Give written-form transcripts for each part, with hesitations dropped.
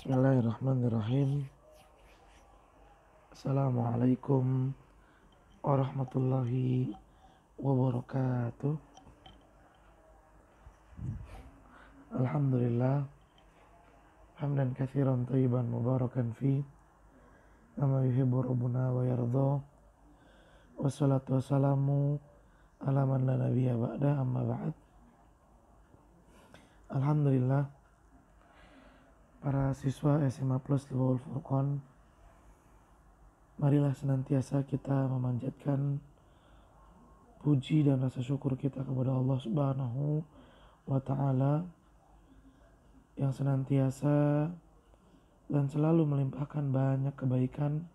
Bismillahirrahmanirrahim. Assalamualaikum warahmatullahi wabarakatuh. Alhamdulillah hamdan katsiran thayyiban mubarakan fi kama yuhibbu rabbuna wa yardha. Wassalatu wassalamu ala man la nabiyya ba'da, amma ba'd. Alhamdulillah, para siswa SMA Plus Lubawul Furqan, marilah senantiasa kita memanjatkan puji dan rasa syukur kita kepada Allah Subhanahu wa Ta'ala yang senantiasa dan selalu melimpahkan banyak kebaikan,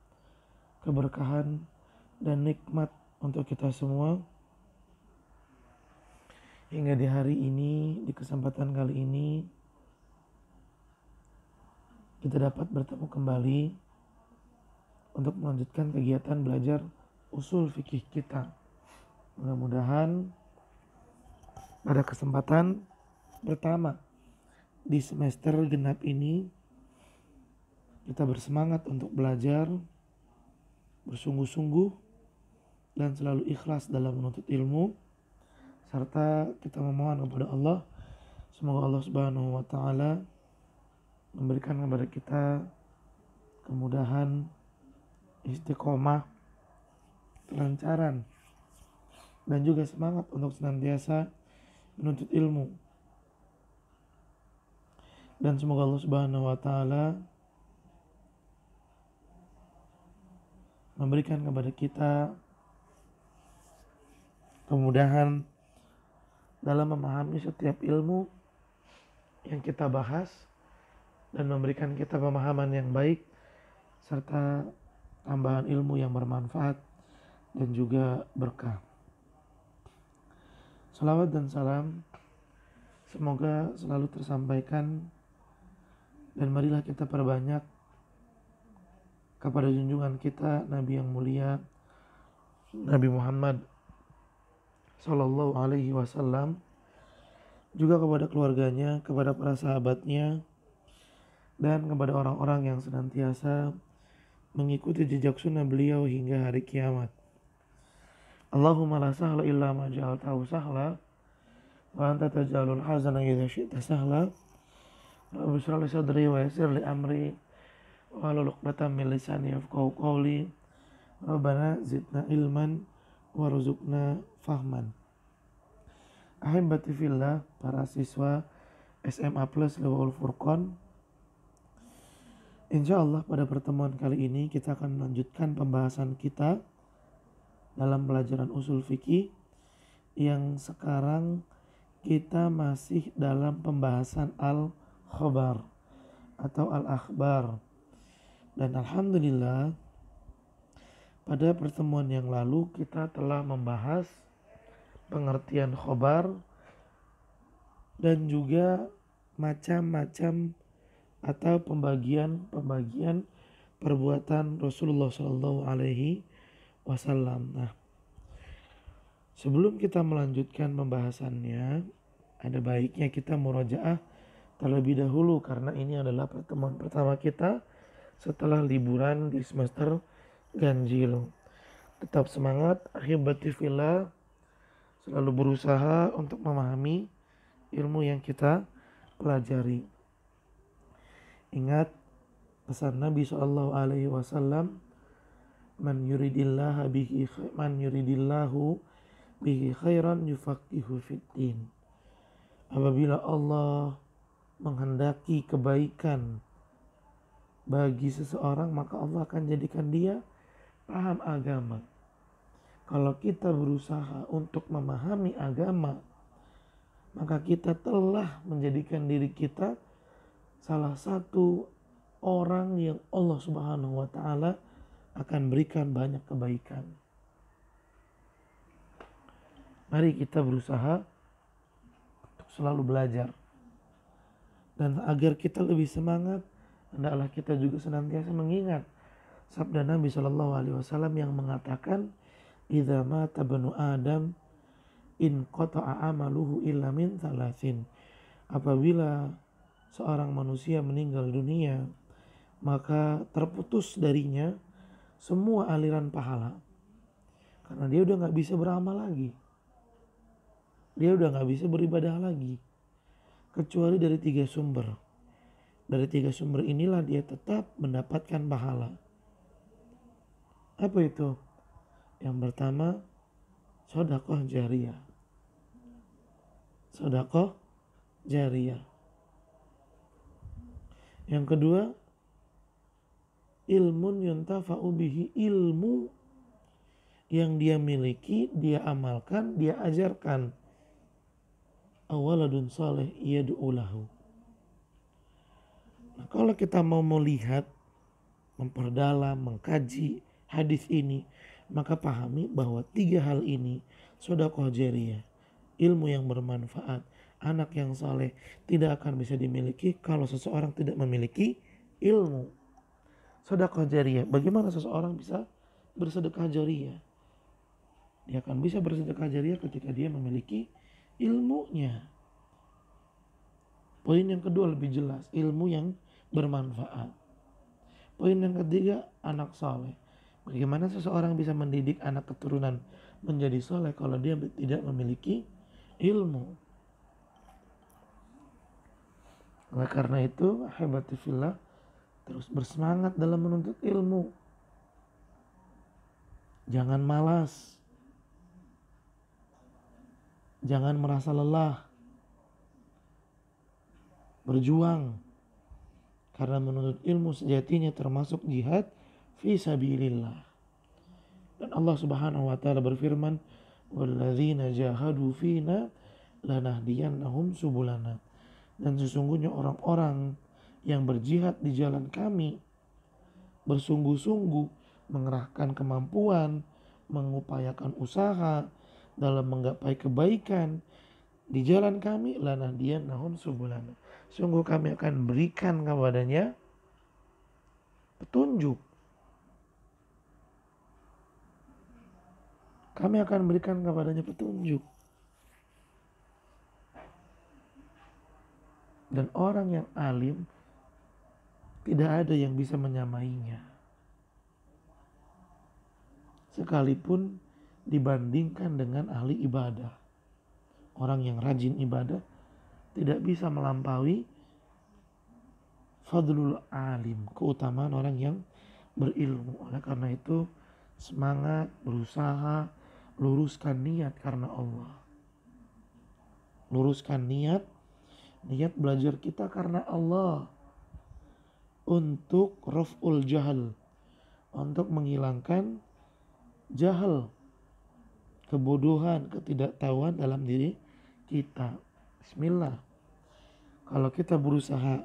keberkahan, dan nikmat untuk kita semua, hingga di hari ini, di kesempatan kali ini, kita dapat bertemu kembali untuk melanjutkan kegiatan belajar usul fikih kita. Mudah-mudahan pada kesempatan pertama di semester genap ini kita bersemangat untuk belajar, bersungguh-sungguh, dan selalu ikhlas dalam menuntut ilmu, serta kita memohon kepada Allah, semoga Allah Subhanahu wa Ta'ala memberikan kepada kita kemudahan, istiqomah, kelancaran, dan juga semangat untuk senantiasa menuntut ilmu. Dan semoga Allah Subhanahu wa Ta'ala memberikan kepada kita kemudahan dalam memahami setiap ilmu yang kita bahas, dan memberikan kita pemahaman yang baik serta tambahan ilmu yang bermanfaat dan juga berkah. Salawat dan salam semoga selalu tersampaikan, dan marilah kita perbanyak kepada junjungan kita, Nabi yang mulia, Nabi Muhammad Sallallahu Alaihi Wasallam, juga kepada keluarganya, kepada para sahabatnya, dan kepada orang-orang yang senantiasa mengikuti jejak sunnah beliau hingga hari kiamat. Allahumma la sahla illa ma ja'altahu sahla wa anta taj'alul hazana idza syi'ta sahla. Rabbi shrah li sadri wa yassir li amri wahlul 'uqdatam min lisani yafqahu qawli. Rabbana zidna ilman warzuqna fahman. Ahibati fillah, para siswa SMA Plus Lubawul Furqan, insya Allah pada pertemuan kali ini kita akan melanjutkan pembahasan kita dalam pelajaran usul fikih, yang sekarang kita masih dalam pembahasan al-khobar atau al-akhbar. Dan alhamdulillah pada pertemuan yang lalu kita telah membahas pengertian khobar dan juga macam-macam atau pembagian perbuatan Rasulullah Shallallahu Alaihi Wasallam. Nah, sebelum kita melanjutkan pembahasannya, ada baiknya kita murojaah terlebih dahulu, karena ini adalah pertemuan pertama kita setelah liburan di semester ganjil. Tetap semangat, ahibati fillah, selalu berusaha untuk memahami ilmu yang kita pelajari. Ingat pesan Nabi Sallallahu Alaihi Wasallam, man yuridillahu bihi khairan yufaqihu fiddin. Apabila Allah menghendaki kebaikan bagi seseorang, maka Allah akan jadikan dia paham agama. Kalau kita berusaha untuk memahami agama, maka kita telah menjadikan diri kita salah satu orang yang Allah Subhanahu wa Ta'ala akan berikan banyak kebaikan. Mari kita berusaha untuk selalu belajar. Dan agar kita lebih semangat, hendaklah kita juga senantiasa mengingat sabda Nabi Shallallahu Alaihi Wasallam yang mengatakan, idza mata banu Adam in qata'a amaluhu illa min thalathin. Apabila seorang manusia meninggal dunia, maka terputus darinya semua aliran pahala. Karena dia udah gak bisa beramal lagi. Dia udah gak bisa beribadah lagi. Kecuali dari 3 sumber. Dari 3 sumber inilah dia tetap mendapatkan pahala. Apa itu? Yang pertama, sedekah jariyah. Sedekah jariyah. Yang kedua, ilmun yuntafa'u bihi, ilmu yang dia miliki, dia amalkan, dia ajarkan. Awaladun saleh yad'u lahu. Nah, kalau kita mau melihat, memperdalam, mengkaji hadis ini, maka pahami bahwa 3 hal ini, sedekah jariyah, ilmu yang bermanfaat, anak yang saleh, tidak akan bisa dimiliki kalau seseorang tidak memiliki ilmu. Sedekah jariyah, bagaimana seseorang bisa bersedekah jariyah? Dia akan bisa bersedekah jariyah ketika dia memiliki ilmunya. Poin yang kedua lebih jelas, ilmu yang bermanfaat. Poin yang ketiga, anak saleh. Bagaimana seseorang bisa mendidik anak keturunan menjadi saleh kalau dia tidak memiliki ilmu? Oleh karena itu, ahibati fillah, terus bersemangat dalam menuntut ilmu. Jangan malas. Jangan merasa lelah. Berjuang. Karena menuntut ilmu sejatinya termasuk jihad fi sabilillah. Dan Allah Subhanahu wa taala berfirman, "Walladzina jahadu fina lanahdiyannahum subulana." Dan sesungguhnya orang-orang yang berjihad di jalan kami, bersungguh-sungguh mengerahkan kemampuan, mengupayakan usaha dalam menggapai kebaikan di jalan kami, lanahdiyannahum subulana. Sungguh kami akan berikan kepadanya petunjuk. Kami akan berikan kepadanya petunjuk. Dan orang yang alim tidak ada yang bisa menyamainya. Sekalipun dibandingkan dengan ahli ibadah. Orang yang rajin ibadah tidak bisa melampaui fadlul alim, keutamaan orang yang berilmu. Oleh karena itu, semangat, berusaha, luruskan niat karena Allah. Luruskan niat belajar kita karena Allah. Untuk raf'ul jahal, untuk menghilangkan jahal, kebodohan, ketidaktahuan dalam diri kita. Bismillah. Kalau kita berusaha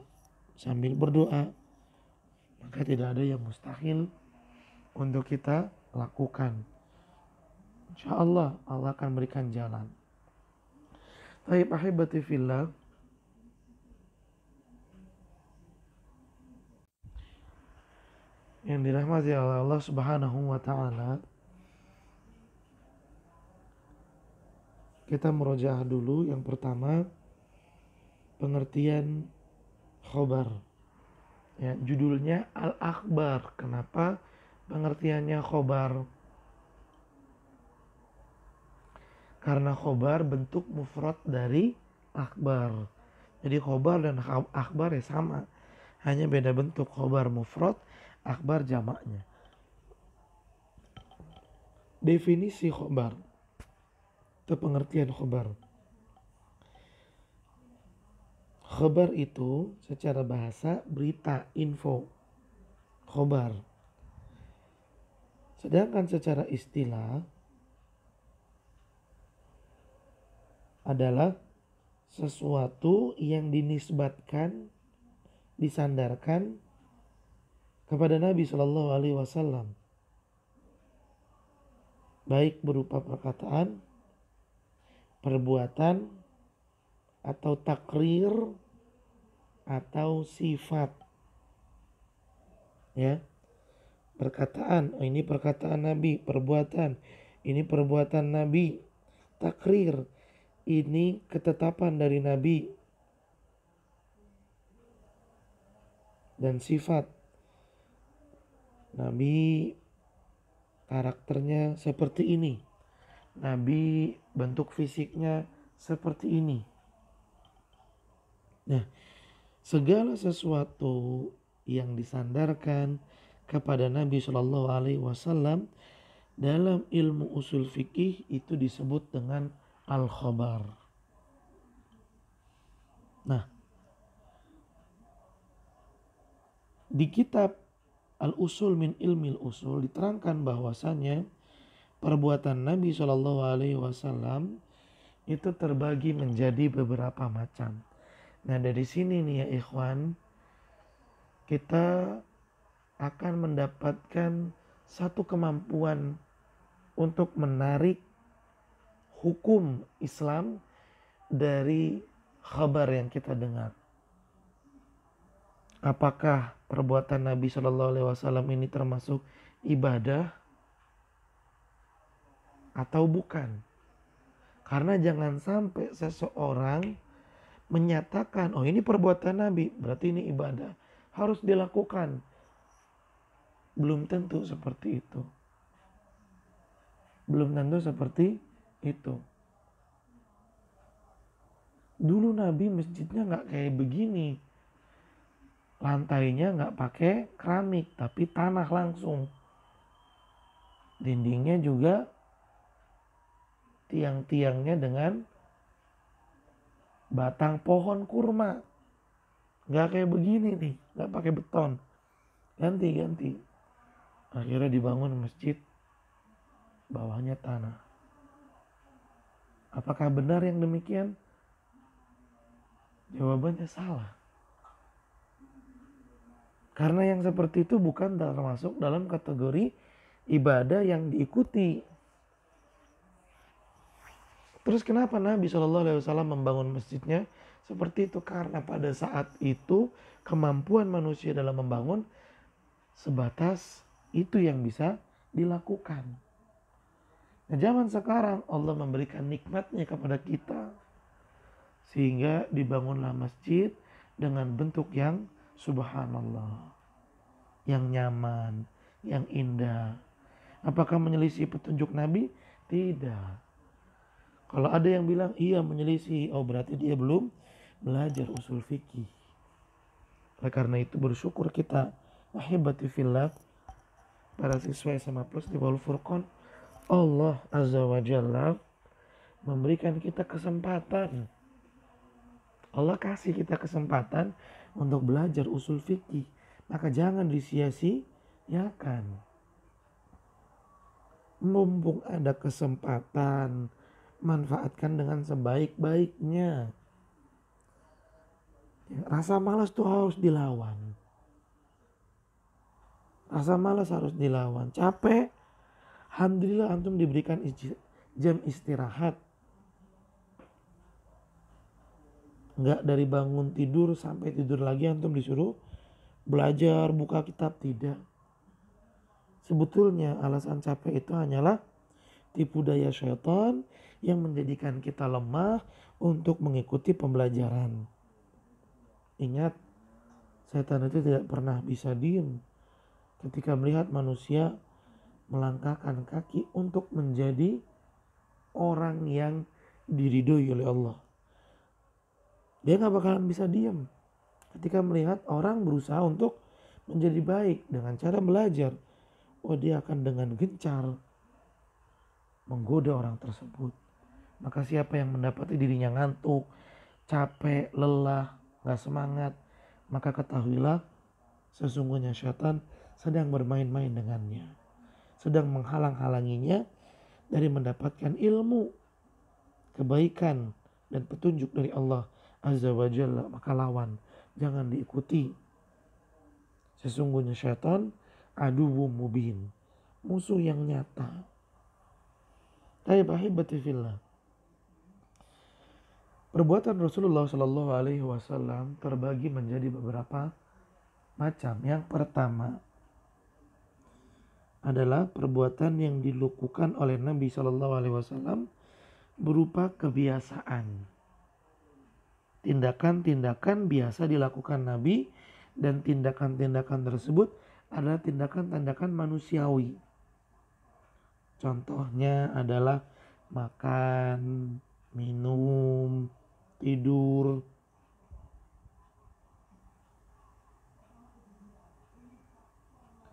sambil berdoa, maka tidak ada yang mustahil untuk kita lakukan. Insya Allah, Allah akan berikan jalan. Baik, ahibati fillah, yang dirahmati oleh Allah Subhanahu wa taala, kita merojaah dulu yang pertama, pengertian khobar. Ya, judulnya Al-Akhbar. Kenapa pengertiannya khobar? Karena khobar bentuk mufrad dari akhbar. Jadi khobar dan akhbar ya sama, hanya beda bentuk. Khobar mufrad, akhbar jamaknya. Definisi khobar atau pengertian khobar. Khobar itu secara bahasa berita, info, khobar. Sedangkan secara istilah adalah sesuatu yang dinisbatkan, disandarkan kepada Nabi Shallallahu Alaihi Wasallam, baik berupa perkataan, perbuatan, atau takrir, atau sifat. Ya, perkataan, oh ini perkataan Nabi, perbuatan, ini perbuatan Nabi, takrir, ini ketetapan dari Nabi, dan sifat, Nabi karakternya seperti ini, Nabi bentuk fisiknya seperti ini. Nah, segala sesuatu yang disandarkan kepada Nabi Shallallahu Alaihi Wasallam dalam ilmu usul fikih itu disebut dengan al-khabar. Nah, di kitab Al-Usul min Ilmil Usul diterangkan bahwasanya perbuatan Nabi Shallallahu Alaihi Wasallam itu terbagi menjadi beberapa macam. Nah, dari sini nih ya ikhwan, kita akan mendapatkan satu kemampuan untuk menarik hukum Islam dari khabar yang kita dengar. Apakah perbuatan Nabi Shallallahu Alaihi Wasallam ini termasuk ibadah atau bukan? Karena jangan sampai seseorang menyatakan, oh ini perbuatan Nabi, berarti ini ibadah, harus dilakukan. Belum tentu seperti itu. Belum tentu seperti itu. Dulu Nabi masjidnya gak kayak begini. Lantainya gak pakai keramik, tapi tanah langsung. Dindingnya juga tiang-tiangnya dengan batang pohon kurma. Gak kayak begini nih, gak pakai beton. Ganti. Akhirnya dibangun masjid, bawahnya tanah. Apakah benar yang demikian? Jawabannya salah. Karena yang seperti itu bukan termasuk dalam kategori ibadah yang diikuti. Terus kenapa Nabi SAW membangun masjidnya seperti itu? Karena pada saat itu kemampuan manusia dalam membangun sebatas itu yang bisa dilakukan. Nah, zaman sekarang Allah memberikan nikmatnya kepada kita. Sehingga dibangunlah masjid dengan bentuk yang subhanallah. Yang nyaman, yang indah. Apakah menyelisih petunjuk Nabi? Tidak. Kalau ada yang bilang iya menyelisih, oh berarti dia belum belajar usul fikih. Oleh karena itu bersyukur kita, ahibati fillah, para siswa SMA Plus di Wal Furqan, Allah Azza wa Jalla memberikan kita kesempatan. Allah kasih kita kesempatan untuk belajar usul fikih. Maka jangan disia-siakan. Mumpung ada kesempatan, manfaatkan dengan sebaik-baiknya. Rasa malas tuh harus dilawan. Rasa malas harus dilawan. Capek, alhamdulillah antum diberikan jam istirahat. Enggak dari bangun tidur sampai tidur lagi antum disuruh belajar, buka kitab, tidak. Sebetulnya alasan capek itu hanyalah tipu daya syaitan yang menjadikan kita lemah untuk mengikuti pembelajaran. Ingat, setan itu tidak pernah bisa diam ketika melihat manusia melangkahkan kaki untuk menjadi orang yang diridhoi oleh Allah. Dia gak bakalan bisa diam ketika melihat orang berusaha untuk menjadi baik dengan cara belajar. Oh, dia akan dengan gencar menggoda orang tersebut. Maka siapa yang mendapati dirinya ngantuk, capek, lelah, gak semangat, maka ketahuilah sesungguhnya syaitan sedang bermain-main dengannya. Sedang menghalang-halanginya dari mendapatkan ilmu, kebaikan, dan petunjuk dari Allah Azza wa Jalla. Maka lawan, jangan diikuti. Sesungguhnya syaitan aduwwum mubin, musuh yang nyata. Tayyib ahibati fillah. Perbuatan Rasulullah Shallallahu Alaihi Wasallam terbagi menjadi beberapa macam. Yang pertama adalah perbuatan yang dilakukan oleh Nabi Shallallahu Alaihi Wasallam berupa kebiasaan. Tindakan-tindakan biasa dilakukan Nabi dan tindakan-tindakan tersebut adalah tindakan-tindakan manusiawi. Contohnya adalah makan, minum, tidur.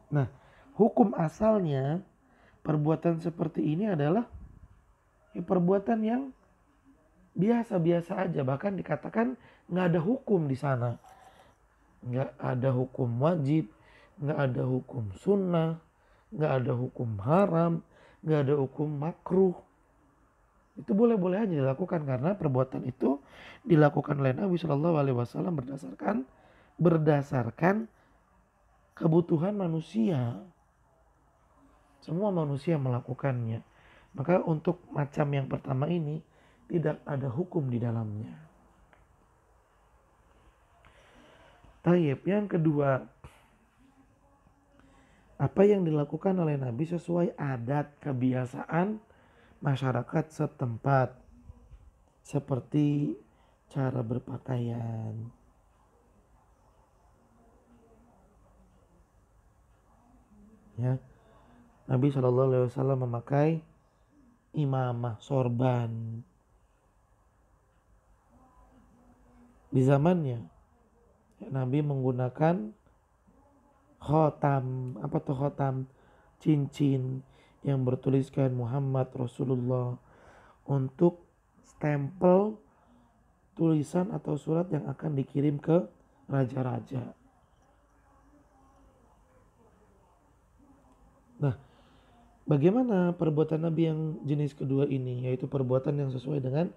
Nah, hukum asalnya perbuatan seperti ini adalah perbuatan yang biasa-biasa aja. Bahkan dikatakan nggak ada hukum di sana. Nggak ada hukum wajib, nggak ada hukum sunnah, nggak ada hukum haram, nggak ada hukum makruh. Itu boleh-boleh aja dilakukan karena perbuatan itu dilakukan oleh Nabi Shallallahu Alaihi Wasallam berdasarkan kebutuhan manusia. Semua manusia melakukannya. Maka untuk macam yang pertama ini tidak ada hukum di dalamnya. Tayyib, yang kedua, apa yang dilakukan oleh Nabi sesuai adat kebiasaan masyarakat setempat, seperti cara berpakaian. Ya, Nabi Shallallahu Alaihi Wasallam memakai imamah, sorban. Di zamannya Nabi menggunakan khotam, apa tuh khotam? Cincin yang bertuliskan Muhammad Rasulullah untuk stempel tulisan atau surat yang akan dikirim ke raja-raja. Nah, bagaimana perbuatan Nabi yang jenis kedua ini, yaitu perbuatan yang sesuai dengan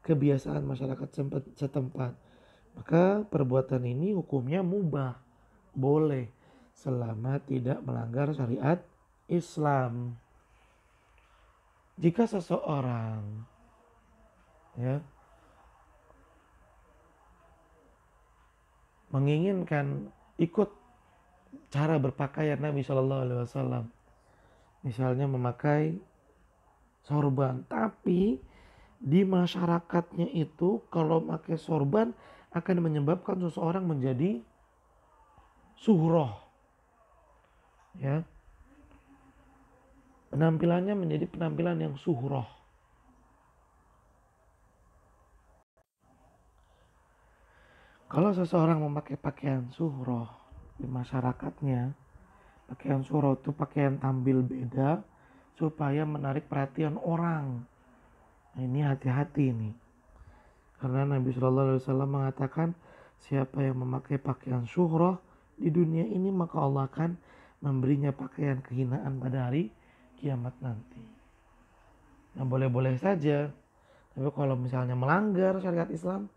kebiasaan masyarakat setempat. Maka perbuatan ini hukumnya mubah, boleh selama tidak melanggar syariat Islam. Jika seseorang menginginkan ikut cara berpakaian Nabi Shallallahu Alaihi Wasallam, misalnya memakai sorban, tapi di masyarakatnya itu kalau pakai sorban akan menyebabkan seseorang menjadi suhroh, ya, penampilannya menjadi penampilan yang suhroh. Kalau seseorang memakai pakaian suhroh di masyarakatnya, pakaian suhroh itu pakaian tampil beda supaya menarik perhatian orang. Nah, ini hati-hati nih. Karena Nabi Shallallahu Alaihi Wasallam mengatakan siapa yang memakai pakaian syuhrah di dunia ini maka Allah akan memberinya pakaian kehinaan pada hari kiamat nanti. Nah, boleh-boleh saja. Tapi kalau misalnya melanggar syariat Islam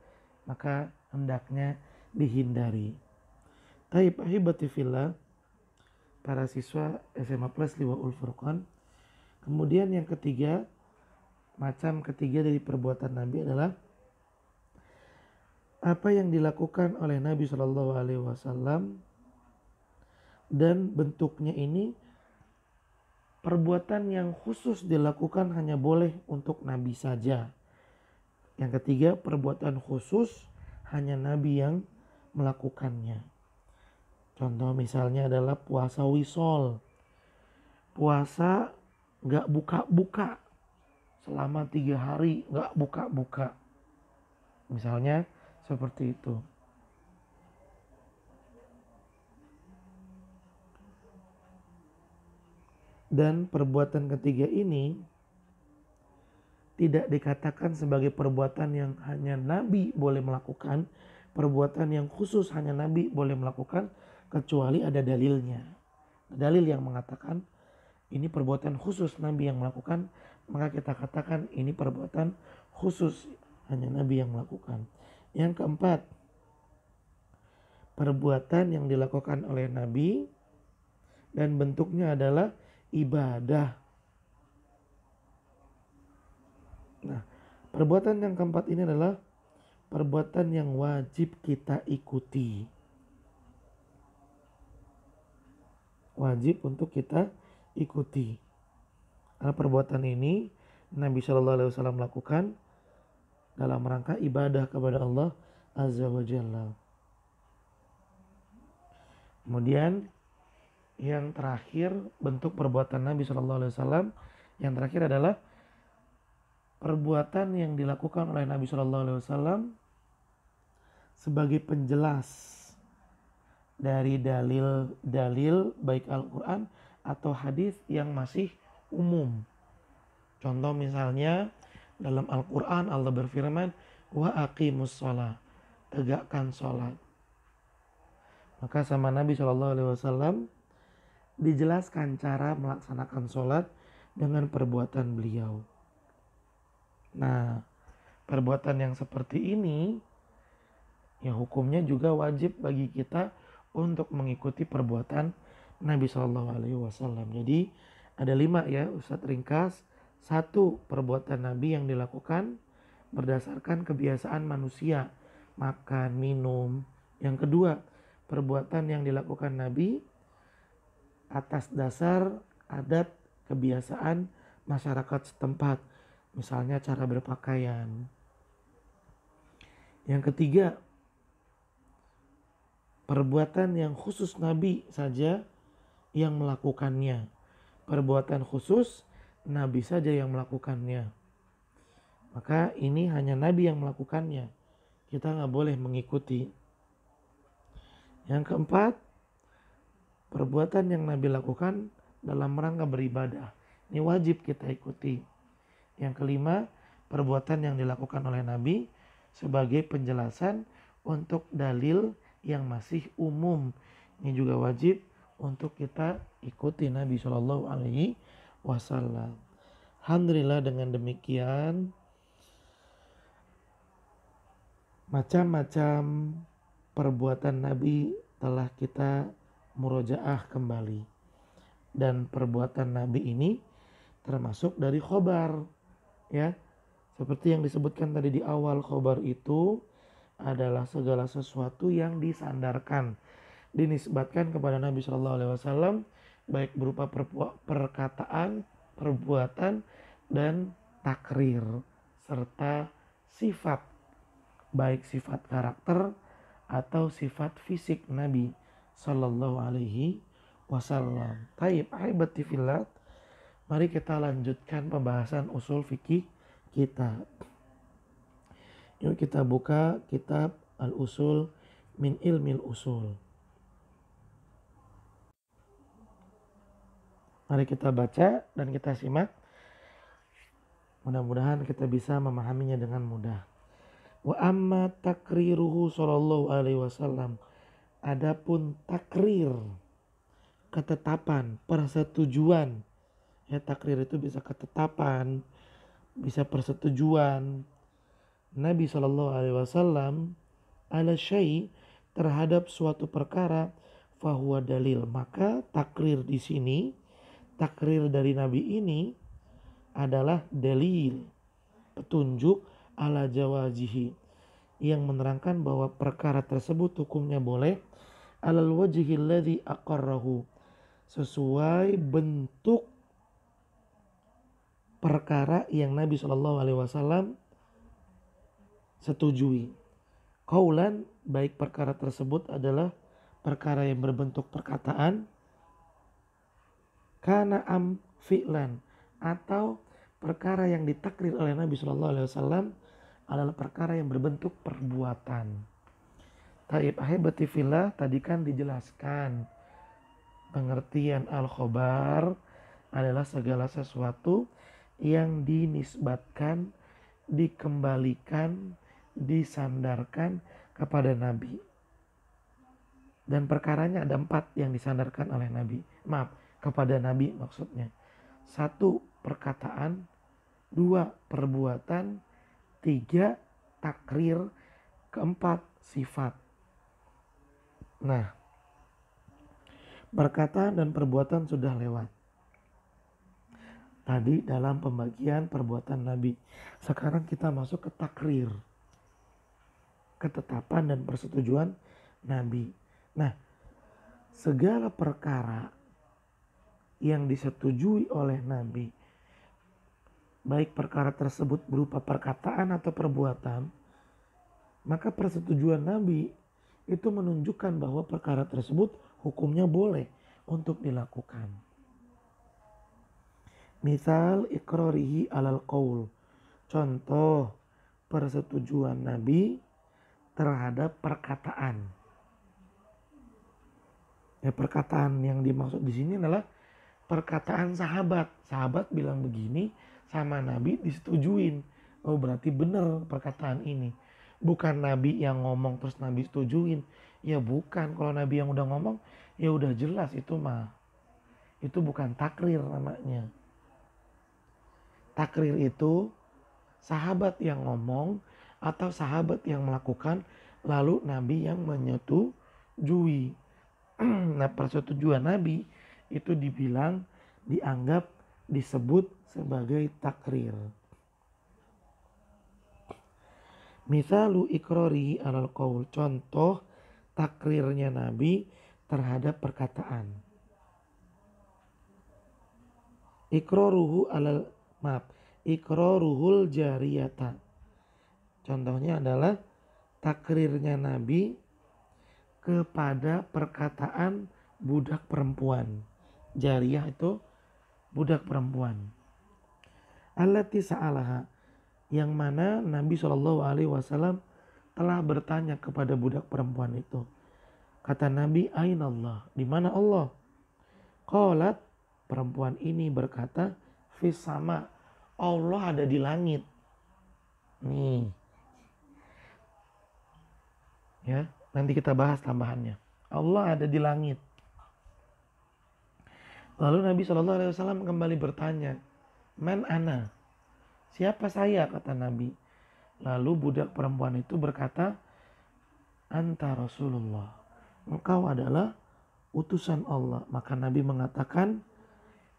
maka hendaknya dihindari. Taib ahibati fillah, para siswa SMA Plus Liwaul Furqan. Kemudian yang ketiga, macam ketiga dari perbuatan Nabi adalah apa yang dilakukan oleh Nabi Shallallahu Alaihi Wasallam dan bentuknya ini perbuatan yang khusus dilakukan hanya boleh untuk Nabi saja. Yang ketiga, perbuatan khusus hanya Nabi yang melakukannya. Contoh misalnya adalah puasa wisol. Puasa gak buka-buka selama 3 hari, gak buka-buka. Misalnya seperti itu. Dan perbuatan ketiga ini tidak dikatakan sebagai perbuatan yang hanya Nabi boleh melakukan, perbuatan yang khusus hanya Nabi boleh melakukan, kecuali ada dalilnya. Dalil yang mengatakan ini perbuatan khusus Nabi yang melakukan, maka kita katakan ini perbuatan khusus hanya Nabi yang melakukan. Yang keempat, perbuatan yang dilakukan oleh Nabi dan bentuknya adalah ibadah. Nah, perbuatan yang keempat ini adalah perbuatan yang wajib kita ikuti. Wajib untuk kita ikuti. Karena perbuatan ini Nabi Shallallahu Alaihi Wasallam lakukan dalam rangka ibadah kepada Allah Azza wa Jalla. Kemudian Yang terakhir bentuk perbuatan Nabi Shallallahu Alaihi Wasallam yang terakhir adalah perbuatan yang dilakukan oleh Nabi Shallallahu Alaihi Wasallam sebagai penjelas dari dalil-dalil baik Al-Quran atau hadis yang masih umum. Contoh misalnya dalam Al-Quran Allah berfirman, wa aqimus sholat, tegakkan sholat. Maka sama Nabi SAW dijelaskan cara melaksanakan sholat dengan perbuatan beliau. Nah, perbuatan yang seperti ini ya hukumnya juga wajib bagi kita untuk mengikuti perbuatan Nabi SAW. Jadi ada 5 ya Ustadz ringkas. 1. Perbuatan Nabi yang dilakukan berdasarkan kebiasaan manusia, makan, minum. Yang kedua, perbuatan yang dilakukan Nabi atas dasar adat kebiasaan masyarakat setempat, misalnya cara berpakaian. Yang ketiga, perbuatan yang khusus Nabi saja yang melakukannya. Perbuatan khusus Nabi saja yang melakukannya. Maka ini hanya Nabi yang melakukannya. Kita nggak boleh mengikuti. Yang keempat, perbuatan yang Nabi lakukan dalam rangka beribadah. Ini wajib kita ikuti. Yang kelima, perbuatan yang dilakukan oleh Nabi sebagai penjelasan untuk dalil yang masih umum. Ini juga wajib untuk kita ikuti Nabi Shallallahu Alaihi Wasallam. Alhamdulillah dengan demikian macam-macam perbuatan Nabi telah kita murojaah kembali. Dan perbuatan Nabi ini termasuk dari khobar. Ya, seperti yang disebutkan tadi di awal, khobar itu adalah segala sesuatu yang disandarkan, dinisbatkan kepada Nabi Shallallahu Alaihi Wasallam, baik berupa perkataan, perbuatan, dan takrir, serta sifat, baik sifat karakter atau sifat fisik Nabi Shallallahu Alaihi Wasallam. Taib, ahibati fillah, mari kita lanjutkan pembahasan usul fikih kita. Yuk kita buka kitab Al-Usul min Ilmil Usul. Mari kita baca dan kita simak. Mudah-mudahan kita bisa memahaminya dengan mudah. Wa amma takriruhu sallallahu alaihi wasallam. Adapun takrir, ketetapan, persetujuan. Ya, takrir itu bisa ketetapan, bisa persetujuan Nabi Shallallahu Alaihi Wasallam ala syai terhadap suatu perkara, fahuwa dalil. Maka takrir di sini, takrir dari Nabi ini adalah dalil, petunjuk ala jawazihi, yang menerangkan bahwa perkara tersebut hukumnya boleh alal wajhi alladhi aqarrahu, sesuai bentuk perkara yang Nabi Shallallahu Alaihi Wasallam setujui. Qaulan, baik perkara tersebut adalah perkara yang berbentuk perkataan, kana am fi'lan, atau perkara yang ditakrir oleh Nabi Shallallahu Alaihi Wasallam adalah perkara yang berbentuk perbuatan. Taib, ahibati fillah, tadi kan dijelaskan pengertian al-khobar adalah segala sesuatu yang dinisbatkan, dikembalikan, disandarkan kepada Nabi. Dan perkaranya ada 4 yang disandarkan oleh Nabi. Kepada Nabi maksudnya. 1, perkataan. 2, perbuatan. 3, takrir. 4, sifat. Nah, perkataan dan perbuatan sudah lewat tadi dalam pembagian perbuatan Nabi. Sekarang kita masuk ke takrir, ketetapan dan persetujuan Nabi. Nah, segala perkara yang disetujui oleh Nabi, baik perkara tersebut berupa perkataan atau perbuatan, maka persetujuan Nabi itu menunjukkan bahwa perkara tersebut hukumnya boleh, untuk dilakukan. Misal ikrarihi alal qaul. Contoh persetujuan Nabi terhadap perkataan. Ya, perkataan yang dimaksud di sini adalah perkataan sahabat. Sahabat bilang begini sama Nabi disetujuin. Oh, berarti benar perkataan ini. Bukan Nabi yang ngomong terus Nabi setujuin. Ya bukan, kalau Nabi yang udah ngomong ya udah jelas itu mah. Itu bukan takrir namanya. Takrir itu sahabat yang ngomong atau sahabat yang melakukan lalu Nabi yang menyetujui. Nah, persetujuan Nabi itu dianggap disebut sebagai takrir. Misalu ikrari alal qaul. Contoh takrirnya Nabi terhadap perkataan. Ikraruhul jariyata. Contohnya adalah takrirnya Nabi kepada perkataan budak perempuan. Jariyah itu budak perempuan. Allati sa'alaha, yang mana Nabi SAW telah bertanya kepada budak perempuan itu. Kata Nabi, Ainallah, di mana Allah? Qalat, perempuan ini berkata, fis sama, Allah ada di langit. Nih. Ya, nanti kita bahas tambahannya. Allah ada di langit. Lalu Nabi SAW kembali bertanya, Man ana? Siapa saya? Kata Nabi. Lalu budak perempuan itu berkata, Anta Rasulullah. Engkau adalah utusan Allah. Maka Nabi mengatakan,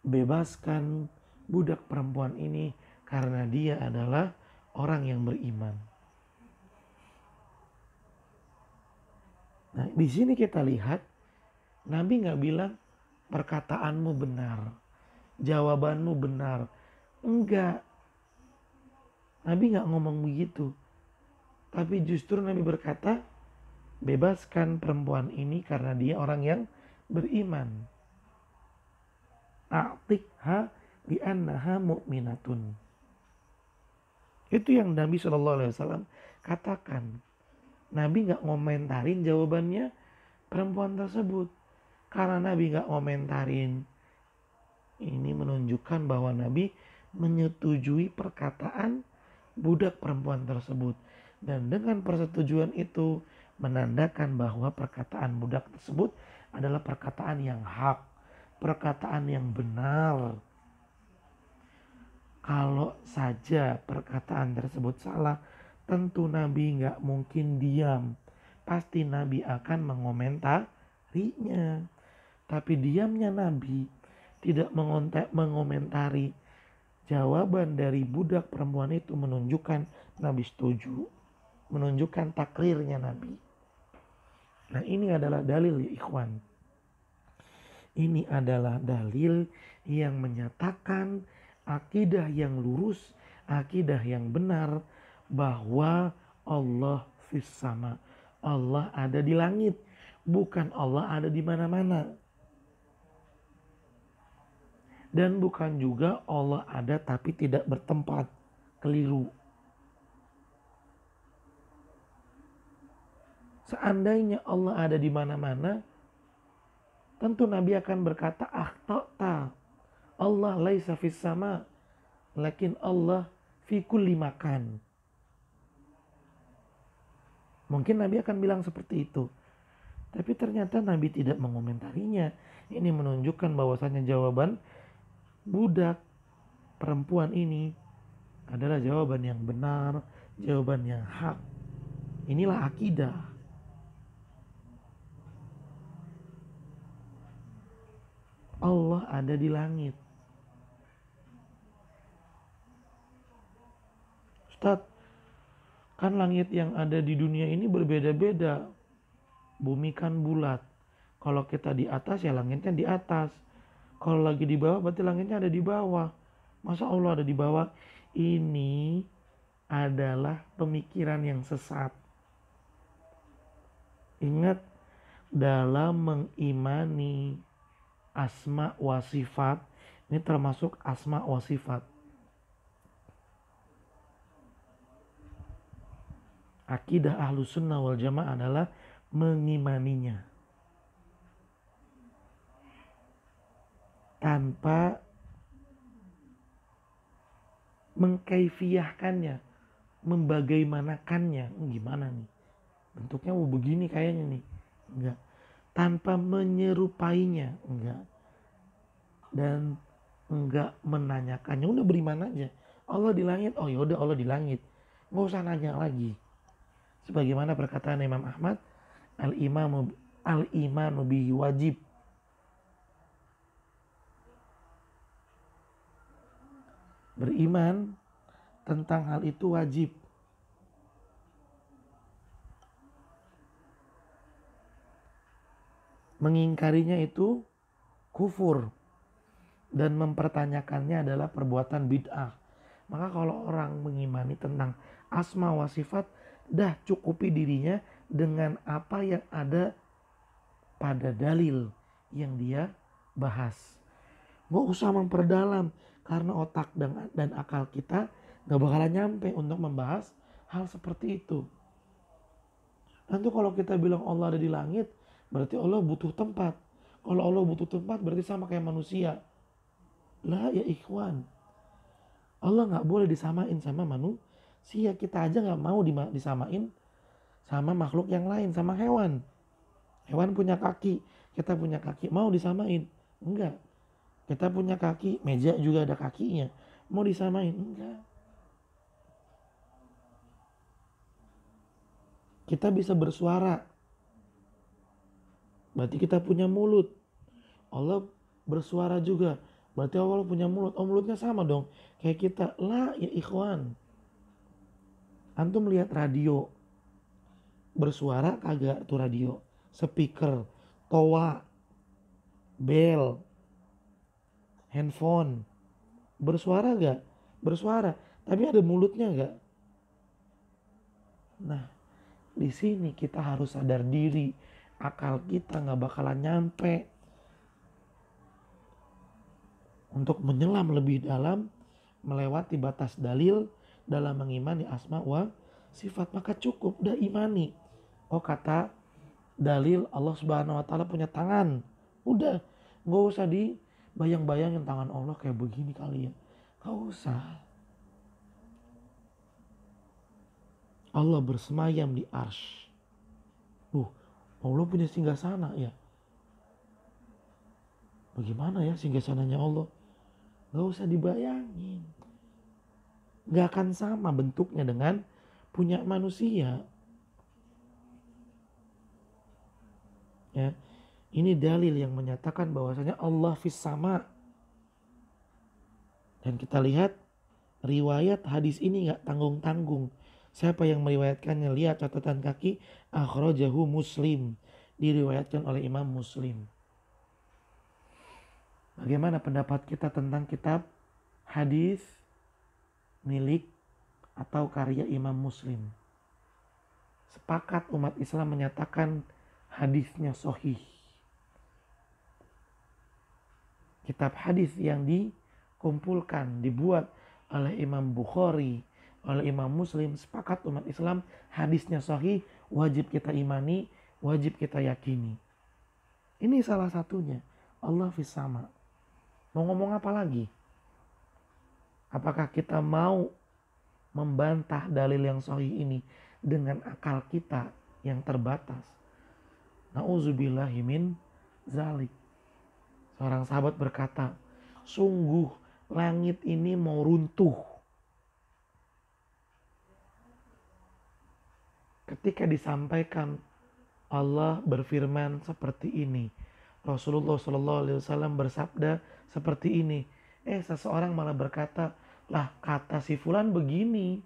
bebaskan budak perempuan ini karena dia adalah orang yang beriman. Nah, di sini kita lihat Nabi nggak bilang perkataanmu benar, jawabanmu benar. Enggak. Nabi nggak ngomong begitu. Tapi justru Nabi berkata, bebaskan perempuan ini karena dia orang yang beriman. A'tikha li'annaha mu'minatun. Itu yang Nabi SAW katakan. Nabi nggak ngomentarin jawabannya perempuan tersebut. Karena Nabi nggak ngomentarin, ini menunjukkan bahwa Nabi menyetujui perkataan budak perempuan tersebut. Dan dengan persetujuan itu menandakan bahwa perkataan budak tersebut adalah perkataan yang hak, perkataan yang benar. Kalau saja perkataan tersebut salah, tentu Nabi nggak mungkin diam. Pasti Nabi akan mengomentarinya. Tapi diamnya Nabi tidak mengomentari jawaban dari budak perempuan itu menunjukkan Nabi setuju. Menunjukkan takrirnya Nabi. Nah, ini adalah dalil ya ikhwan. Ini adalah dalil yang menyatakan akidah yang lurus, akidah yang benar bahwa Allah fis sama. Allah ada di langit, bukan Allah ada di mana-mana. Dan bukan juga Allah ada tapi tidak bertempat, keliru. Seandainya Allah ada di mana-mana, tentu Nabi akan berkata, akhta'ta. Allah laisa fis sama, lakin Allah fi kulli makan. Mungkin Nabi akan bilang seperti itu. Tapi ternyata Nabi tidak mengomentarinya. Ini menunjukkan bahwasannya jawaban budak perempuan ini adalah jawaban yang benar, jawaban yang hak. Inilah akidah. Allah ada di langit. Ustaz, kan langit yang ada di dunia ini berbeda-beda. Bumi kan bulat. Kalau kita di atas ya langitnya di atas. Kalau lagi di bawah berarti langitnya ada di bawah. Masa Allah ada di bawah? Ini adalah pemikiran yang sesat. Ingat, dalam mengimani asma wa sifat. Ini termasuk asma wa sifat. Akidah Ahlus Sunnah wal Jamaah adalah mengimaninya tanpa mengkaifiyahkannya, membagaimanakannya. Gimana nih? Bentuknya begini kayaknya nih. Enggak. Tanpa menyerupainya. Enggak. Dan enggak menanyakannya. Udah beriman aja. Allah di langit. Oh yaudah Allah di langit. Nggak usah nanya lagi. Sebagaimana perkataan Imam Ahmad, al-imanu bihi wajib. Beriman tentang hal itu wajib. Mengingkarinya itu kufur. Dan mempertanyakannya adalah perbuatan bid'ah. Maka kalau orang mengimani tentang asma wa sifat, dah cukupi dirinya dengan apa yang ada pada dalil yang dia bahas. Gak usah memperdalam, karena otak dan akal kita gak bakalan nyampe untuk membahas hal seperti itu. Nanti kalau kita bilang Allah ada di langit, berarti Allah butuh tempat. Kalau Allah butuh tempat berarti sama kayak manusia. Lah ya ikhwan, Allah gak boleh disamain sama manusia. Kita aja gak mau disamain sama makhluk yang lain, sama hewan. Hewan punya kaki, kita punya kaki, mau disamain? Enggak. Kita punya kaki, meja juga ada kakinya, mau disamain? Enggak. Kita bisa bersuara, berarti kita punya mulut. Allah bersuara juga, berarti Allah punya mulut. Oh mulutnya sama dong kayak kita. Lah ya ikhwan, antum lihat radio, bersuara kagak tuh radio? Speaker, toa, bel, handphone, bersuara gak? Bersuara, tapi ada mulutnya gak? Nah, di sini kita harus sadar diri, akal kita gak bakalan nyampe untuk menyelam lebih dalam, melewati batas dalil dalam mengimani asma wa sifat. Maka cukup udah imani. Oh kata dalil Allah Subhanahu wa taala punya tangan. Udah, gak usah dibayang-bayangin tangan Allah kayak begini kali ya. Gak usah. Allah bersemayam di arsy. Allah punya singgasana ya. Bagaimana ya singgasananya Allah? Gak usah dibayangin. Gak akan sama bentuknya dengan punya manusia. Ya, ini dalil yang menyatakan bahwasanya Allah fis sama. Dan kita lihat riwayat hadis ini gak tanggung-tanggung. Siapa yang meriwayatkannya? Lihat catatan kaki, akhrajahu Muslim, diriwayatkan oleh Imam Muslim. Bagaimana pendapat kita tentang kitab hadis milik atau karya Imam Muslim? Sepakat umat Islam menyatakan hadisnya sahih. Kitab hadis yang dikumpulkan, dibuat oleh Imam Bukhari, oleh Imam Muslim, sepakat umat Islam hadisnya sahih, wajib kita imani, wajib kita yakini. Ini salah satunya. Allah fis sama. Mau ngomong apa lagi? Apakah kita mau membantah dalil yang sahih ini dengan akal kita yang terbatas? Na'udzubillahi min zalik. Seorang sahabat berkata, sungguh langit ini mau runtuh ketika disampaikan Allah berfirman seperti ini. Rasulullah SAW bersabda seperti ini. Seseorang malah berkata, lah kata si fulan begini.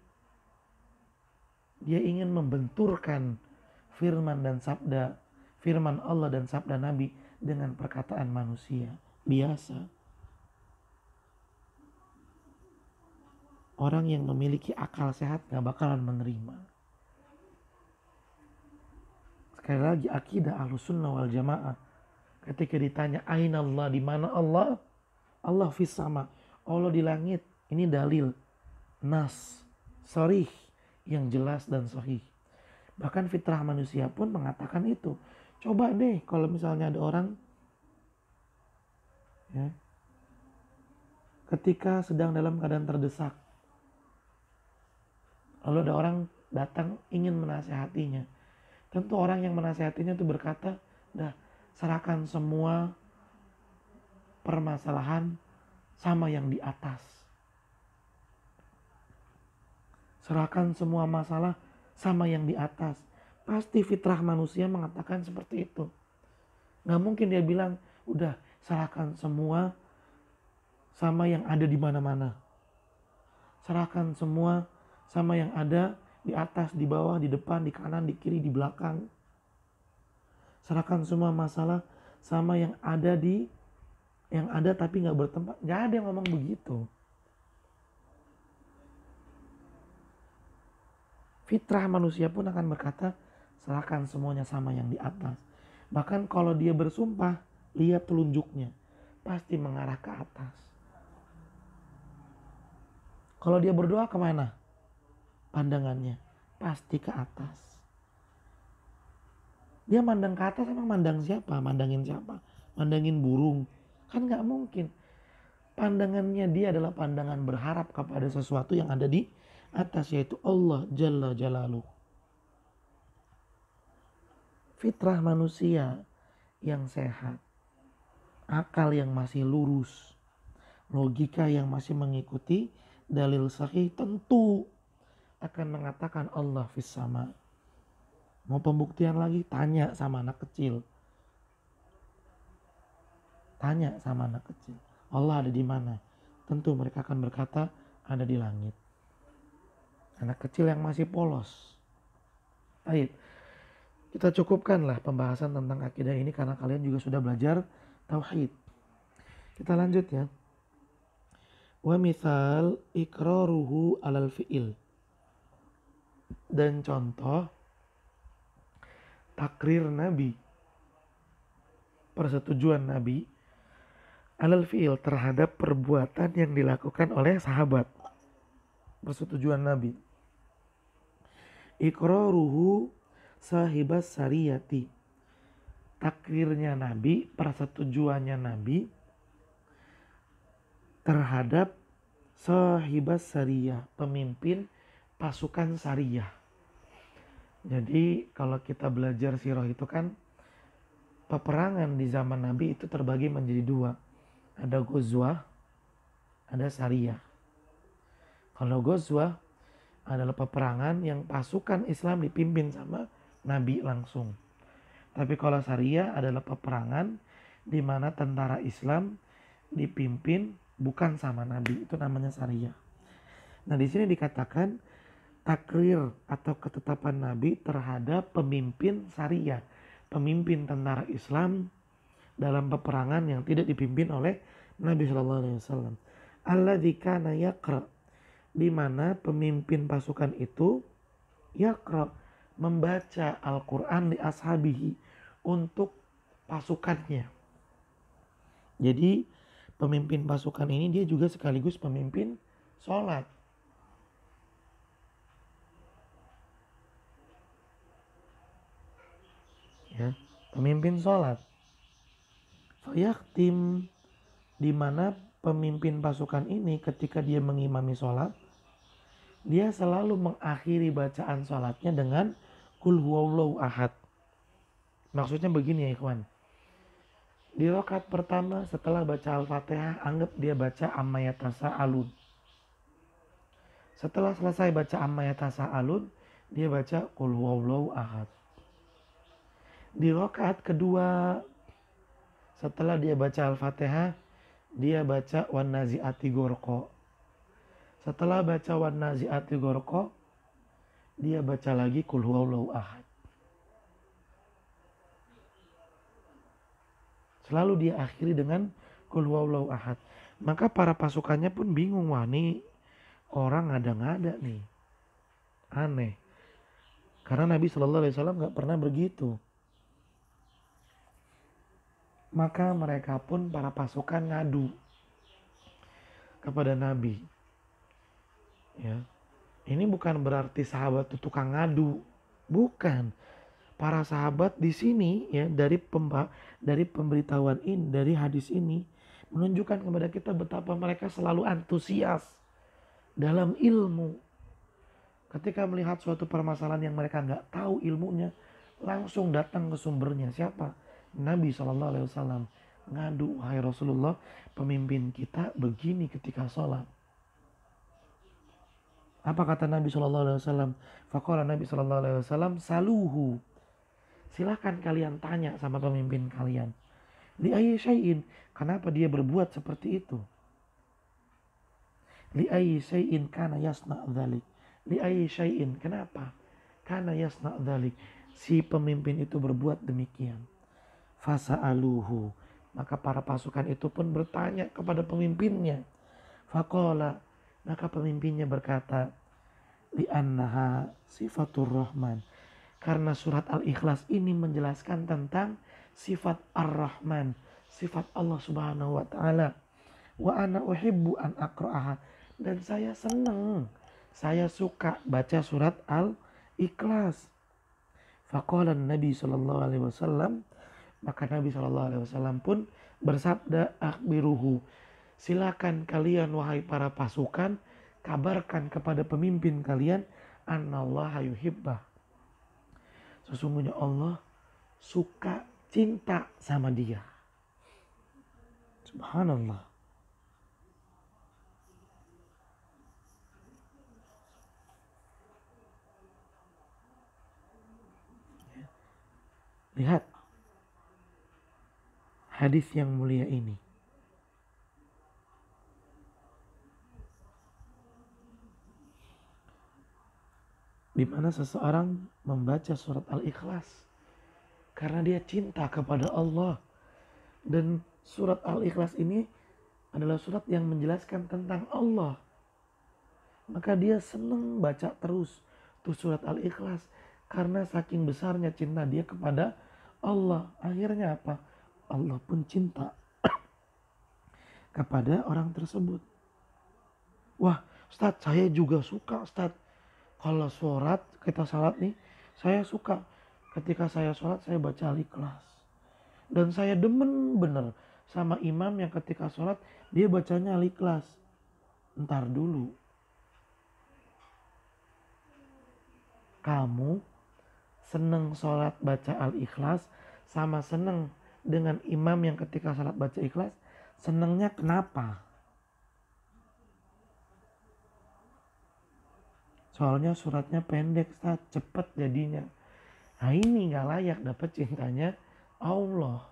Dia ingin membenturkan firman Allah dan sabda Nabi dengan perkataan manusia. Biasa. Orang yang memiliki akal sehat gak bakalan menerima. Sekali lagi, akidah Ahlus Sunnah wal Jamaah Ketika ditanya aina Allah, di mana Allah? Allah fis sama. Allah di langit. Ini dalil nas, sharih, yang jelas dan sahih. Bahkan fitrah manusia pun mengatakan itu. Coba deh kalau misalnya ada orang ya, ketika sedang dalam keadaan terdesak, lalu ada orang datang ingin menasehatinya. Tentu orang yang menasehatinya itu berkata, dah serahkan semua permasalahan sama yang di atas. Serahkan semua masalah sama yang di atas. Pasti fitrah manusia mengatakan seperti itu. Gak mungkin dia bilang, udah serahkan semua sama yang ada di mana-mana. Serahkan semua sama yang ada di atas, di bawah, di depan, di kanan, di kiri, di belakang. Serahkan semua masalah sama yang ada tapi gak bertempat. Gak ada yang ngomong begitu. Fitrah manusia pun akan berkata, serahkan semuanya sama yang di atas. Bahkan kalau dia bersumpah, lihat telunjuknya. Pasti mengarah ke atas. Kalau dia berdoa kemana? Pandangannya pasti ke atas. Dia mandang ke atas, emang mandang siapa? Mandangin siapa? Mandangin burung? Kan gak mungkin. Pandangannya dia adalah pandangan berharap kepada sesuatu yang ada di atas, yaitu Allah Jalla Jalaluh. Fitrah manusia yang sehat, akal yang masih lurus, logika yang masih mengikuti dalil sahih tentu akan mengatakan Allah fis sama. Mau pembuktian lagi? Tanya sama anak kecil. Tanya sama anak kecil. Allah ada di mana? Tentu mereka akan berkata ada di langit. Anak kecil yang masih polos. Baik, kita cukupkanlah pembahasan tentang akidah ini karena kalian juga sudah belajar tauhid. Kita lanjut ya. Wa mithal iqraruhu alal fi'il. Dan contoh takrir Nabi, persetujuan Nabi alal fi'il terhadap perbuatan yang dilakukan oleh sahabat. Persetujuan Nabi. Iqraruhu sahibas sariyati. Takrirnya Nabi, persetujuannya Nabi terhadap sahibas sariyah, pemimpin pasukan sariyah. Jadi kalau kita belajar sirah itu kan peperangan di zaman Nabi itu terbagi menjadi dua. Ada ghazwah, ada sariyah. Kalau ghazwah adalah peperangan yang pasukan Islam dipimpin sama Nabi langsung. Tapi kalau sariyah adalah peperangan di mana tentara Islam dipimpin bukan sama Nabi, itu namanya sariyah. Nah, di sini dikatakan takrir atau ketetapan Nabi terhadap pemimpin sariyah, pemimpin tentara Islam dalam peperangan yang tidak dipimpin oleh Nabi Shallallahu Alaihi Wasallam. Alladzi kana yaqra, di mana pemimpin pasukan itu yaqra, membaca Al-Quran li ashabihi, untuk pasukannya. Jadi pemimpin pasukan ini dia juga sekaligus pemimpin sholat. Ya, pemimpin sholat. Fayaktim, di mana pemimpin pasukan ini ketika dia mengimami sholat, dia selalu mengakhiri bacaan sholatnya dengan Qul huwallahu ahad. Maksudnya begini ya ikhwan. Di rakaat pertama setelah baca Al-Fatihah, anggap dia baca Amma Yatasa'alun. Setelah selesai baca Amma Yatasa'alun, dia baca Qul huwallahu ahad. Di rakaat kedua setelah dia baca Al-Fatihah, dia baca Wan Nazi'ati Ghorqa. Setelah baca Wan Nazi'ati Ghorqa, dia baca lagi Qul huwallahu ahad. Selalu dia akhiri dengan Qul huwallahu ahad. Maka para pasukannya pun bingung, wah nih orang ngada-ngada nih. Aneh. Karena Nabi Shallallahu Alaihi Wasallam gak pernah begitu. Maka mereka pun para pasukan ngadu kepada Nabi. Ya, ini bukan berarti sahabat itu tukang ngadu, bukan. Para sahabat di sini ya dari pemberitahuan ini, dari hadis ini menunjukkan kepada kita betapa mereka selalu antusias dalam ilmu. Ketika melihat suatu permasalahan yang mereka nggak tahu ilmunya, langsung datang ke sumbernya. Siapa? Nabi SAW. Ngadu, wahai Rasulullah, pemimpin kita begini ketika sholat. Apa kata Nabi SAW? Faqala Nabi SAW, saluhu. Silahkan kalian tanya sama pemimpin kalian. Li ayyi syai'in, kenapa dia berbuat seperti itu? Li ayyi syai'in kana yasna' dzalik. Li ayyi syai'in, kenapa? Kana yasna' dzalik. Si pemimpin itu berbuat demikian. Fasa'aluhu, maka para pasukan itu pun bertanya kepada pemimpinnya. Faqala, maka pemimpinnya berkata, li'annaha sifatur rahman, karena surat Al-Ikhlas ini menjelaskan tentang sifat Ar-Rahman, sifat Allah Subhanahu wa taala. Wa ana uhibbu an aqra'aha, dan saya senang, saya suka baca surat Al-Ikhlas. Faqala Nabi sallallahu alaihi wasallam, maka Nabi sallallahu alaihi wasallam pun bersabda, akhbiruhu, silakan kalian wahai para pasukan kabarkan kepada pemimpin kalian, annallaha yuhibbah, sesungguhnya Allah suka, cinta sama dia. Subhanallah. Lihat hadis yang mulia ini. Di mana seseorang membaca surat Al-Ikhlas karena dia cinta kepada Allah. Dan surat Al-Ikhlas ini adalah surat yang menjelaskan tentang Allah. Maka dia senang baca terus tuh surat Al-Ikhlas karena saking besarnya cinta dia kepada Allah. Akhirnya apa? Allah pun cinta kepada orang tersebut. Wah, Ustadz, saya juga suka, Ustadz. Kalau kita sholat nih, saya suka. Ketika saya sholat, saya baca Al-Ikhlas. Dan saya demen bener sama imam yang ketika sholat, dia bacanya Al-Ikhlas. Ntar dulu. Kamu seneng sholat baca Al-Ikhlas, sama seneng dengan imam yang ketika sholat baca Ikhlas, senengnya kenapa? Soalnya suratnya pendek, Ustaz, cepet jadinya. Nah ini gak layak dapat cintanya Allah.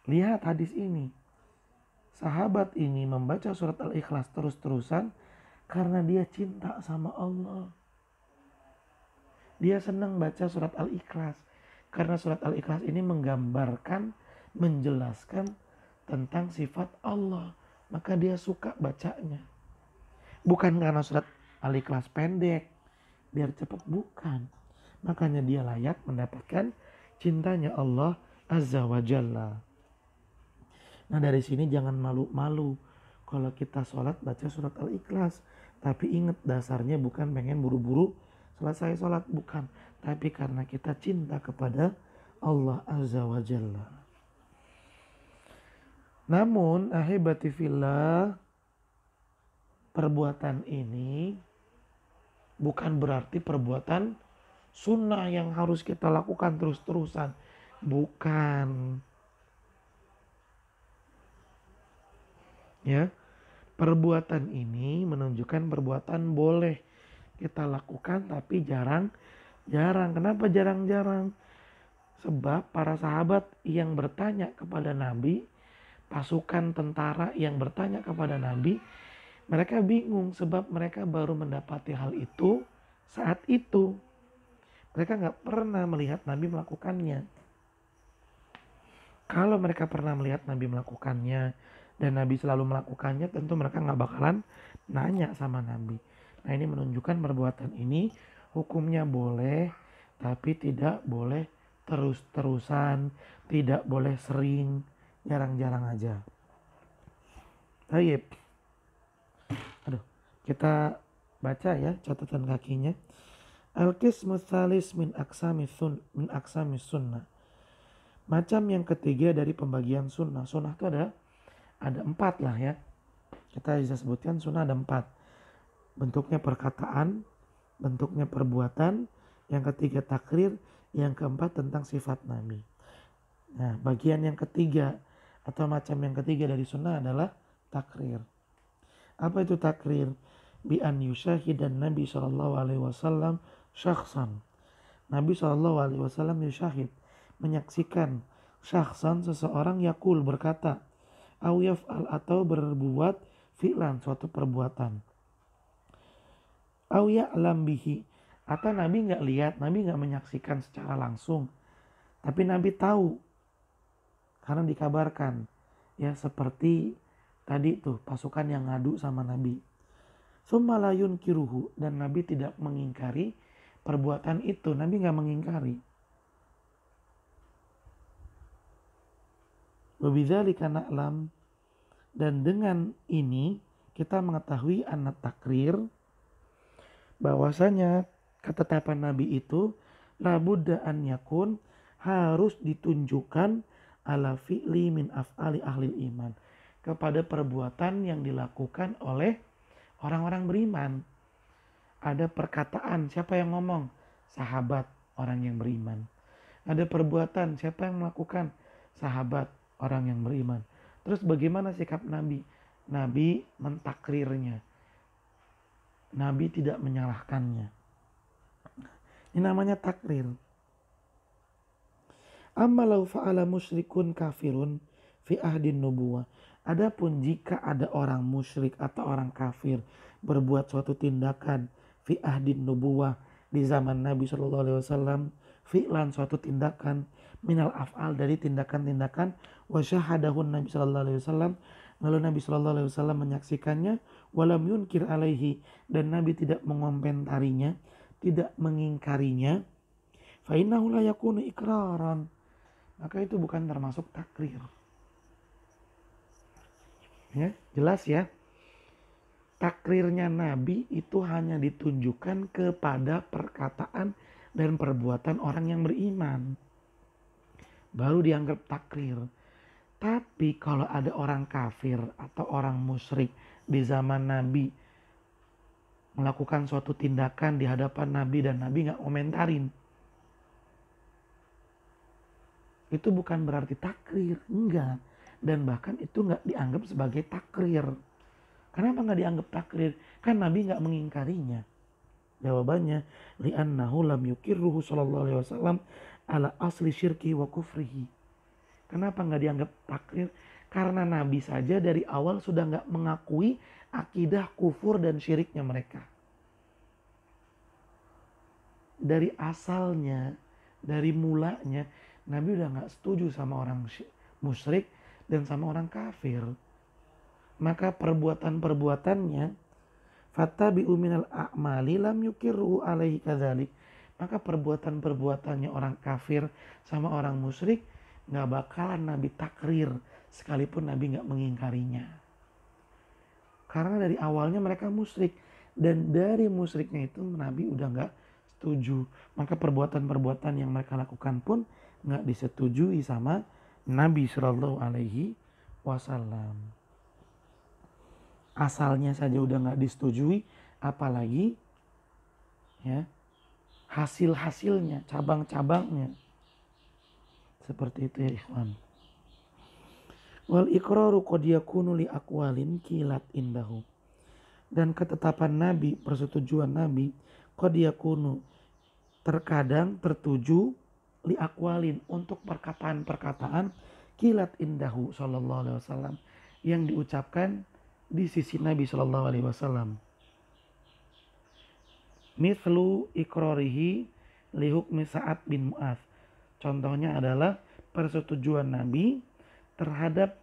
Lihat hadis ini. Sahabat ini membaca surat Al-Ikhlas terus-terusan karena dia cinta sama Allah. Dia senang baca surat Al-Ikhlas karena surat Al-Ikhlas ini menggambarkan, menjelaskan tentang sifat Allah. Maka dia suka bacanya. Bukan karena surat Al-Ikhlas pendek, biar cepat, bukan. Makanya dia layak mendapatkan cintanya Allah Azza wa Jalla. Nah dari sini jangan malu-malu kalau kita sholat baca surat Al-Ikhlas. Tapi ingat, dasarnya bukan pengen buru-buru selesai sholat, bukan. Tapi karena kita cinta kepada Allah Azza wa Jalla. Namun ahibati fillah, perbuatan ini bukan berarti perbuatan sunnah yang harus kita lakukan terus-terusan. Bukan. Ya, perbuatan ini menunjukkan perbuatan boleh kita lakukan tapi jarang-jarang. Kenapa jarang-jarang? Sebab para sahabat yang bertanya kepada Nabi, pasukan tentara yang bertanya kepada Nabi, mereka bingung sebab mereka baru mendapati hal itu saat itu. Mereka gak pernah melihat Nabi melakukannya. Kalau mereka pernah melihat Nabi melakukannya dan Nabi selalu melakukannya, tentu mereka gak bakalan nanya sama Nabi. Nah ini menunjukkan perbuatan ini hukumnya boleh tapi tidak boleh terus-terusan, tidak boleh sering, jarang-jarang aja. Baik. Aduh, kita baca ya catatan kakinya. Al-qismu tsalis min aqsamis sunnah. Macam yang ketiga dari pembagian sunnah. Sunnah itu ada 4 lah ya. Kita bisa sebutkan sunnah ada 4. Bentuknya perkataan, bentuknya perbuatan, yang ketiga takrir, yang keempat tentang sifat Nabi. Nah, bagian yang ketiga atau macam yang ketiga dari sunnah adalah takrir. Apa itu takrir? Bi an yusyahidan Nabi SAW syakhsan. Nabi SAW yusyahid, menyaksikan syakhsan seseorang yakul berkata, au yaf'al atau berbuat fi'lan suatu perbuatan. Au ya'lam bihi, atau Nabi nggak lihat, Nabi nggak menyaksikan secara langsung, tapi Nabi tahu karena dikabarkan. Ya seperti tadi tuh pasukan yang ngadu sama Nabi. Summa la yunkiruhu, dan Nabi tidak mengingkari perbuatan itu. Nabi nggak mengingkari. Wabidzalika na'lam, dan dengan ini kita mengetahui anna takrir, bahwasanya ketetapan Nabi itu la budda an yakun, harus ditunjukkan ala fi'li min af'ali ahli iman, kepada perbuatan yang dilakukan oleh orang-orang beriman. Ada perkataan, siapa yang ngomong? Sahabat, orang yang beriman. Ada perbuatan, siapa yang melakukan? Sahabat, orang yang beriman. Terus bagaimana sikap Nabi? Nabi mentakrirnya. Nabi tidak menyalahkannya. Ini namanya takrir. Amma law fa'ala musyrikun kafirun fi ahdin nubuwah. Adapun jika ada orang musyrik atau orang kafir berbuat suatu tindakan fi ahdin nubuwah di zaman Nabi SAW, fi'lan suatu tindakan minal af'al dari tindakan-tindakan, wa syahadahun Nabi SAW, lalu Nabi SAW menyaksikannya, walam yunkir alaihi, dan Nabi tidak mengomentarinya, tidak mengingkarinya, fa innahu la yakunu ikraran, maka itu bukan termasuk takrir. Ya, jelas ya. Takrirnya Nabi itu hanya ditunjukkan kepada perkataan dan perbuatan orang yang beriman. Baru dianggap takrir. Tapi kalau ada orang kafir atau orang musyrik di zaman Nabi melakukan suatu tindakan di hadapan Nabi dan Nabi gak komentarin, itu bukan berarti takrir, enggak. Dan bahkan itu gak dianggap sebagai takrir. Kenapa gak dianggap takrir? Kan Nabi gak mengingkarinya. Jawabannya, li'annahu lam yukirruhu sallallahu alaihi wasallam ala asli syirki wa kufrihi. Kenapa gak dianggap takrir? Karena Nabi saja dari awal sudah gak mengakui akidah kufur dan syiriknya mereka. Dari asalnya, dari mulanya, Nabi udah gak setuju sama orang musyrik dan sama orang kafir. Maka perbuatan-perbuatannya fattabi'u minal a'mali lam yukirru alaihi kadzalik. Maka perbuatan-perbuatannya orang kafir sama orang musyrik gak bakalan Nabi takrir sekalipun Nabi gak mengingkarinya. Karena dari awalnya mereka musyrik, dan dari musyriknya itu Nabi udah gak setuju. Maka perbuatan-perbuatan yang mereka lakukan pun gak disetujui sama Nabi Shallallahu Alaihi Wasallam. Asalnya saja udah gak disetujui, apalagi ya hasil-hasilnya, cabang-cabangnya. Seperti itu ya ikhwan. Wal iqraru qad yakunu li aqwalin kilat indahu. Dan ketetapan Nabi, persetujuan Nabi, qad yakunu, terkadang tertuju li aqwalin, untuk perkataan-perkataan kilat indahu sallallahu alaihi wasallam, yang diucapkan di sisi Nabi sallallahu alaihi wasallam. Mithlu iqrarihi li hukmi Sa'ad bin Mu'adz. Contohnya adalah persetujuan Nabi terhadap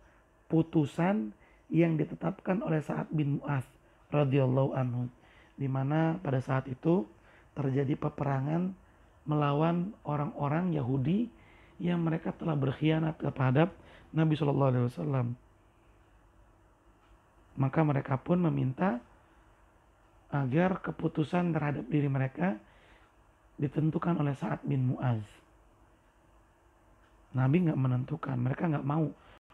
putusan yang ditetapkan oleh Sa'ad bin Mu'adz radhiyallahu anhu, di mana pada saat itu terjadi peperangan melawan orang-orang Yahudi yang mereka telah berkhianat terhadap Nabi Shallallahu Alaihi Wasallam. Maka mereka pun meminta agar keputusan terhadap diri mereka ditentukan oleh Sa'ad bin Mu'adz. Nabi nggak menentukan, mereka nggak mau